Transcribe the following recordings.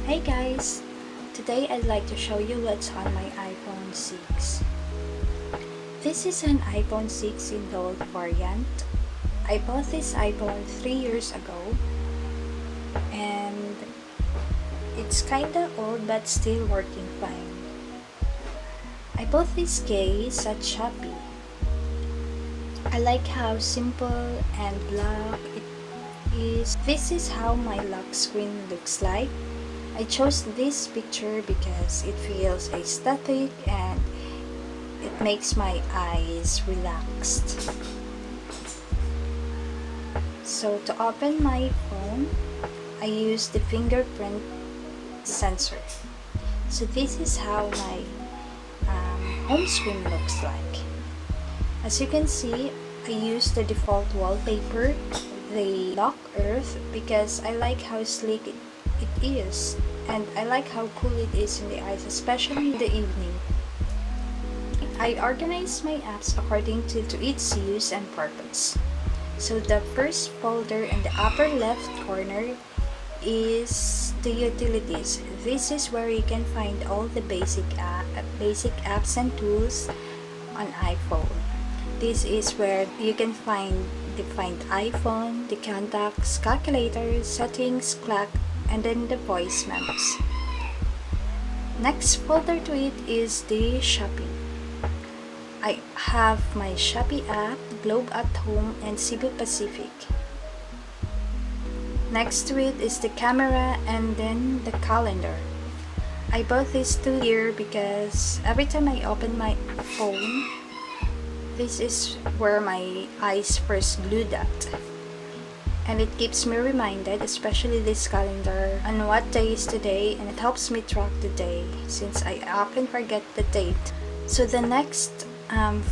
Hey guys! Today I'd like to show you what's on my iPhone 6. This is an iPhone 6 in gold variant. I bought this iPhone 3 years ago and it's kinda old but still working fine. I bought this case at Shopee. I like how simple and black it is. This is how my lock screen looks like. I chose this picture because it feels aesthetic and it makes my eyes relaxed. So to open my phone, I use the fingerprint sensor. So this is how my home screen looks like. As you can see, I use the default wallpaper, the Lock Earth, because I like how sleek it is, and I like how cool it is in the eyes, especially in the evening. I organize my apps according to its use and purpose. So the first folder in the upper left corner is the utilities. This is where you can find all the basic apps and tools on iPhone. This is where you can find iPhone, the contacts, calculators, settings, clock, and then the voice memos. Next folder to it is the Shopee. I have my Shopee app, Globe at Home, and Cebu Pacific. Next to it is the camera and then the calendar. I bought these two here because every time I open my phone, this is where my eyes first glued at. And it keeps me reminded, especially this calendar, on what day is today, and it helps me track the day since I often forget the date. So the next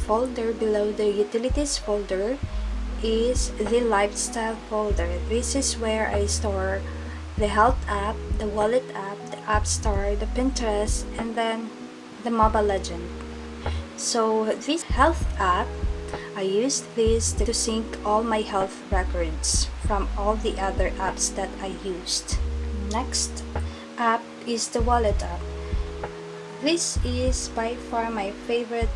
folder below the utilities folder is the lifestyle folder. This is where I store the health app, the wallet app, the app store, the Pinterest, and then the Mobile Legend. So this health app, I use this to sync all my health records from all the other apps that I used. Next app is the wallet app. This is by far my favorite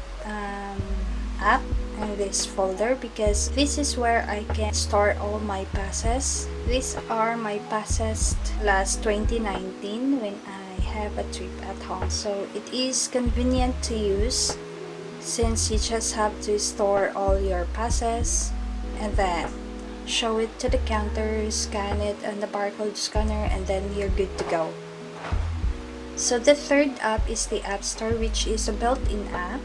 app in this folder because this is where I can store all my passes. These are my passes last 2019 when I have a trip at home. So it is convenient to use since you just have to store all your passes and then show it to the counter, scan it on the barcode scanner, and then you're good to go. So the third app is the App Store, which is a built-in app.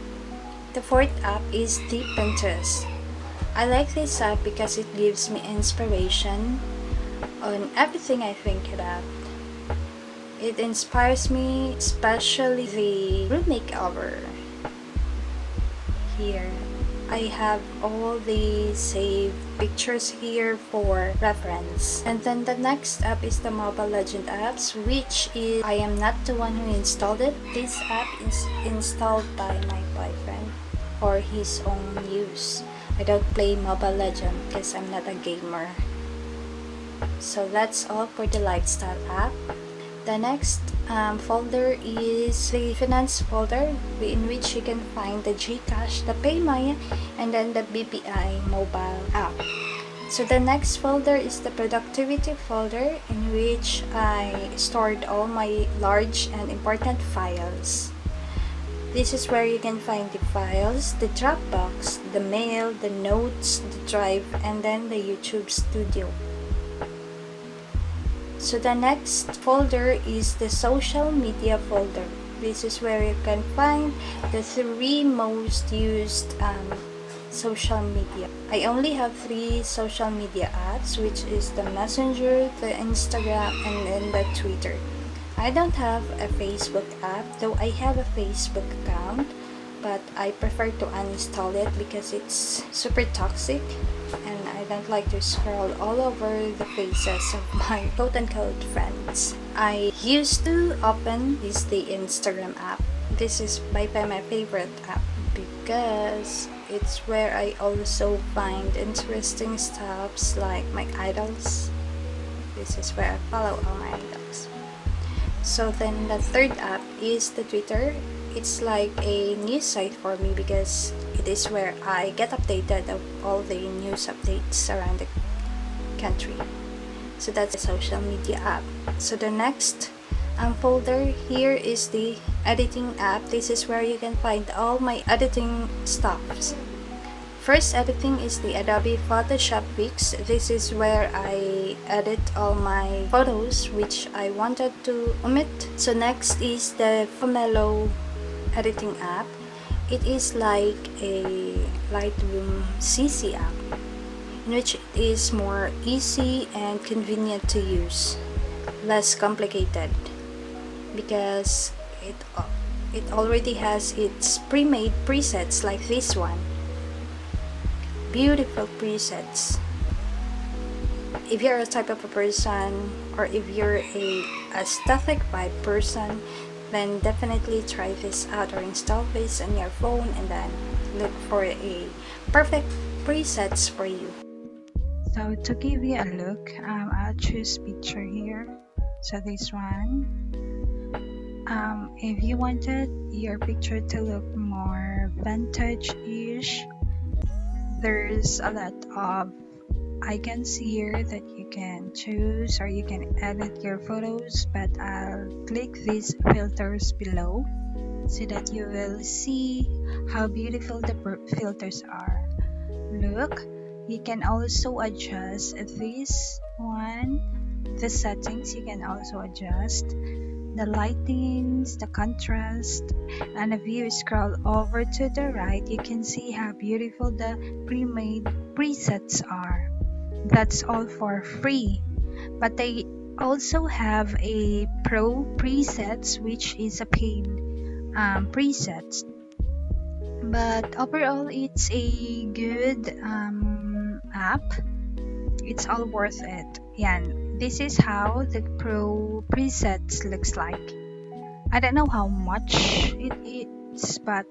The fourth app is the Pinterest. I like this app because it gives me inspiration on everything I think about. It inspires me, especially the room makeover. Here I have all the saved pictures here for reference. And then the next app is the Mobile Legend apps, which is I am not the one who installed it. This app is installed by my boyfriend for his own use. I don't play Mobile Legend because I'm not a gamer. So that's all for the lifestyle app. The next folder is the finance folder, in which you can find the GCash, the PayMaya, and then the BPI mobile app. So the next folder is the productivity folder, in which I stored all my large and important files. This is where you can find the files, the Dropbox, the mail, the notes, the drive, and then the YouTube studio. So the next folder is the social media folder. This is where you can find the 3 most used social media. I only have 3 social media apps, which is the Messenger, the Instagram, and then the Twitter. I don't have a Facebook app, though I have a Facebook account, but I prefer to uninstall it because it's super toxic and I don't like to scroll all over the faces of my quote-unquote friends. I used to open the Instagram app. This is by far my favorite app because it's where I also find interesting stuffs like my idols. This is where I follow all my idols. So then the third app is the Twitter. It's like a news site for me because it is where I get updated of all the news updates around the country. So that's a social media app. So the next folder here is the editing app. This is where you can find all my editing stuffs. First editing is the Adobe Photoshop Fix. This is where I edit all my photos which I wanted to omit. So next is the Camello Editing App. It is like a Lightroom CC app in which it is more easy and convenient to use, less complicated because it already has its pre-made presets like this one. Beautiful presets. If you're a type of a person, or if you're a aesthetic vibe person, then definitely try this out or install this on your phone and then look for a perfect presets for you. So to give you a look, I'll choose picture here. So this one. If you wanted your picture to look more vintage-ish, there's a lot of icons here that you can choose, or you can edit your photos, but I'll click these filters below so that you will see how beautiful the filters are. Look, you can also adjust this one, the settings you can also adjust, the lightings, the contrast, and if you scroll over to the right, you can see how beautiful the pre-made presets are. That's all for free, but they also have a pro presets, which is a paid presets. But overall, it's a good app. It's all worth it. Yeah, this is how the pro presets looks like. I don't know how much it is, but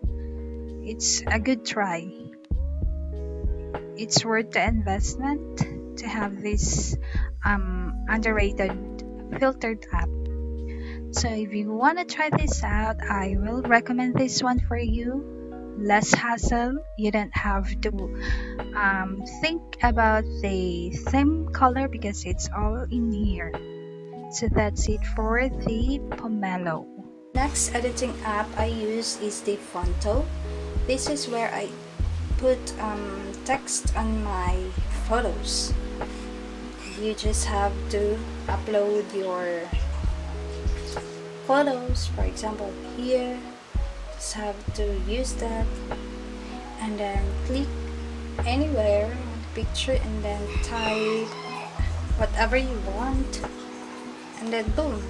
it's a good try. It's worth the investment to have this underrated filtered app. So if you want to try this out, I will recommend this one for you. Less hassle. You don't have to think about the theme color because it's all in here. So that's it for the Pomelo. Next editing app I use is the Fonto. This is where I put text on my photos. You just have to upload your photos, for example here. Just have to use that and then click anywhere on the picture and then type whatever you want and then boom,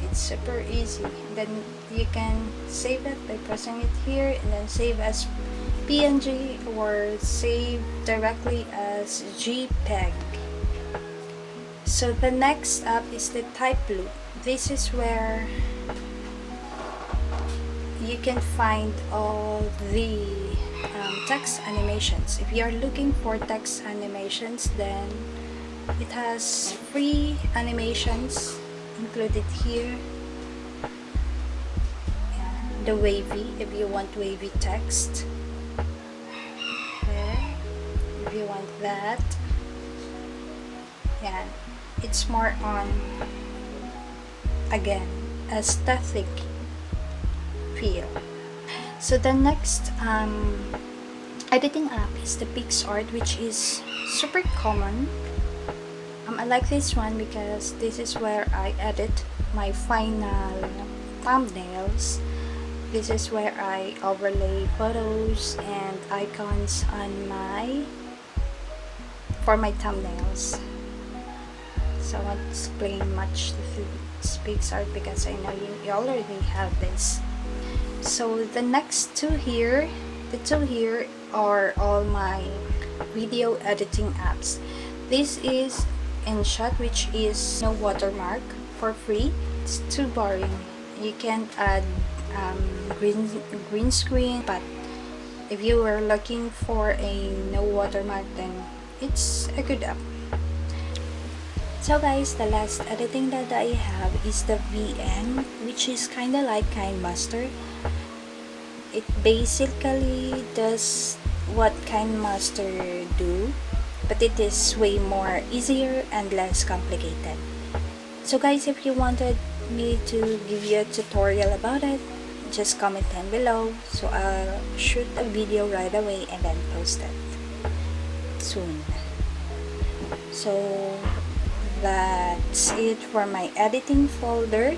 it's super easy. And then you can save it by pressing it here and then save as PNG or save directly as JPEG. So the next app is the Type Loop. This is where you can find all the text animations. If you are looking for text animations, then it has free animations included here. And the wavy, if you want wavy text. Okay. If you want that. Yeah, it's more on, again, aesthetic feel. So the next editing app is the PixArt, which is super common. I like this one because this is where I edit my final thumbnails. This is where I overlay photos and icons on for my thumbnails. So I won't explain much to PixArt because I know you already have this. So the next two here, the two here are all my video editing apps. This is InShot, which is no watermark, for free. It's too boring. You can't add green screen, but if you were looking for a no watermark, then it's a good app. So guys, the last editing that I have is the VN, which is kind of like KineMaster. It basically does what KineMaster do, but it is way more easier and less complicated. So guys, if you wanted me to give you a tutorial about it, just comment down below, so I'll shoot a video right away and then post it soon. So that's it for my editing folder,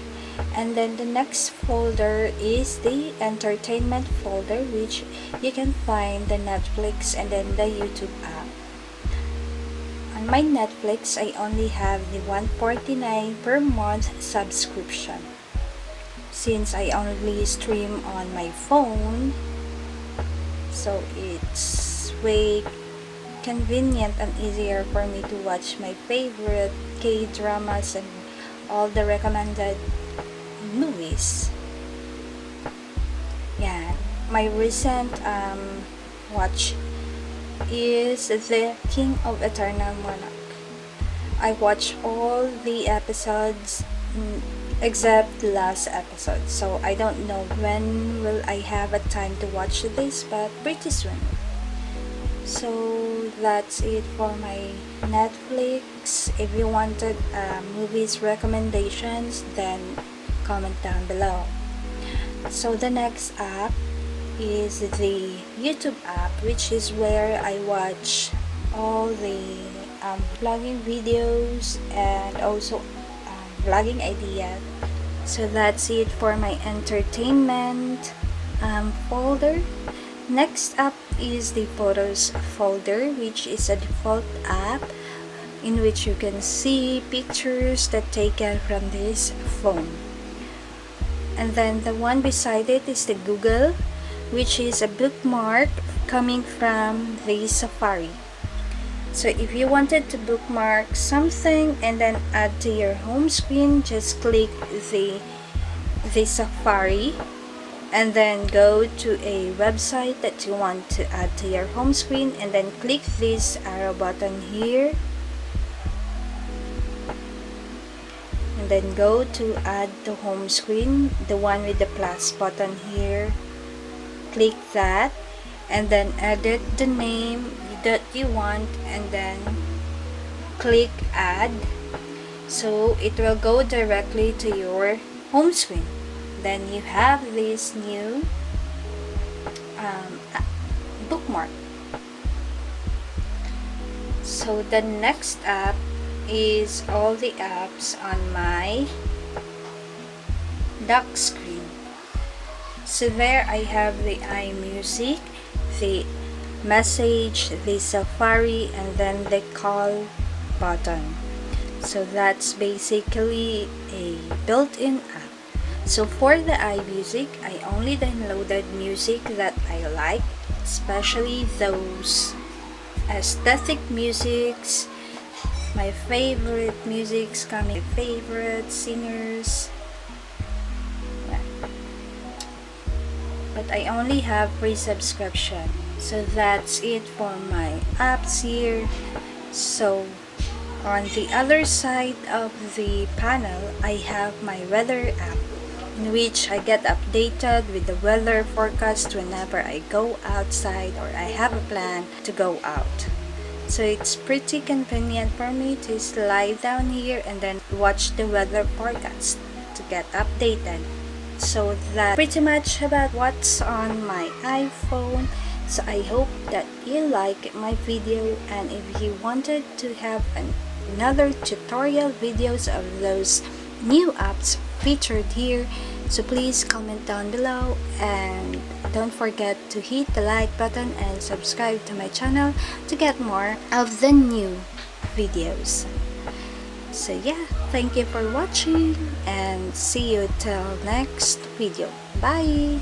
and then the next folder is the entertainment folder, which you can find the Netflix and then the YouTube app. On my Netflix, I only have the $149 per month subscription. Since I only stream on my phone, so it's way convenient and easier for me to watch my favorite K-dramas and all the recommended movies. Yeah, my recent watch is The King of Eternal Monarch. I watched all the episodes except the last episode, so I don't know when will I have a time to watch this, but pretty soon. So that's it for my Netflix. If you wanted movies recommendations, then comment down below. So the next app is the YouTube app, which is where I watch all the vlogging videos and also vlogging ideas. So that's it for my entertainment folder. Next up is the photos folder, which is a default app in which you can see pictures that taken from this phone. And then the one beside it is the Google, which is a bookmark coming from the Safari. So if you wanted to bookmark something and then add to your home screen, just click the Safari and then go to a website that you want to add to your home screen, and then click this arrow button here and then go to add to home screen, the one with the plus button here. Click that and then edit the name that you want and then click add, so it will go directly to your home screen. Then you have this new bookmark. So the next app is all the apps on my dock screen. So there I have the iMusic, the message, the Safari, and then the call button. So that's basically a built-in app. So for the iMusic, I only downloaded music that I like, especially those aesthetic musics, my favorite musics coming, favorite singers. But I only have free subscription. So that's it for my apps here. So on the other side of the panel, I have my weather app, in which I get updated with the weather forecast whenever I go outside or I have a plan to go out. So it's pretty convenient for me to slide down here and then watch the weather forecast to get updated. So that's pretty much about what's on my iPhone. So I hope that you like my video, and if you wanted to have another tutorial videos of those new apps featured here, so please comment down below, and don't forget to hit the like button and subscribe to my channel to get more of the new videos. So yeah, thank you for watching and see you till next video. Bye!